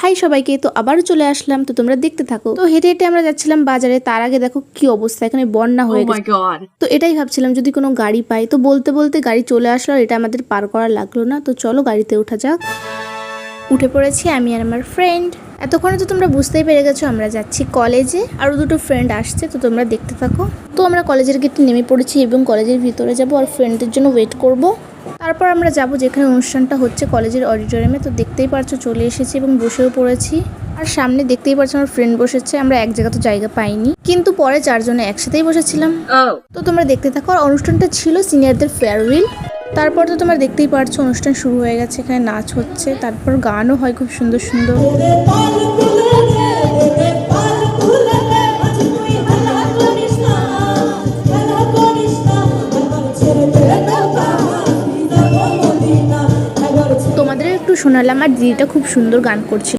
High সবাইকে, তো আবারও চলে আসলাম। তো তোমরা দেখতে থাকো। তো হেঁটে হেঁটে আমরা যাচ্ছিলাম বাজারে। তার আগে দেখো কি অবস্থা, এখানে বন্যা হয়ে গেছে। তো এটাই ভাবছিলাম যদি কোনো গাড়ি পাই। তো বলতে বলতে গাড়ি চলে আসলো, আর এটা আমাদের পার করা লাগলো না। তো চলো গাড়িতে ওঠা যাক। উঠে পড়েছি আমি আর আমার ফ্রেন্ড। এতক্ষণে তো তোমরা বুঝতেই পেরে গেছো আমরা যাচ্ছি কলেজে। আরো দুটো ফ্রেন্ড আসছে, তো তোমরা দেখতে থাকো। তো আমরা কলেজের গেটে নেমে পড়েছি এবং কলেজের ভিতরে যাব আর ফ্রেন্ডদের জন্য ওয়েট করব। তারপর আমরা যাব যেখানে অনুষ্ঠানটা হচ্ছে, কলেজের অডিটোরিয়ামে। তো দেখতেই পারছো চলে এসেছি এবং বসেও পড়েছি। আর সামনে দেখতেই পারছো আমার ফ্রেন্ড বসেছে। আমরা এক জায়গা তো জায়গা পাইনি, কিন্তু পরে চারজনে একসাথেই বসেছিলাম। তো তোমরা দেখতে থাকো। আর অনুষ্ঠানটা ছিল সিনিয়রদের ফেয়ারওয়েল। তারপর তো তোমরা দেখতেই পারছো অনুষ্ঠান শুরু হয়ে গেছে। এখানে নাচ হচ্ছে, তারপর গানও হয় খুব সুন্দর সুন্দর। তোমাদের একটু শোনালাম, আর দিদিটা খুব সুন্দর গান করছিল।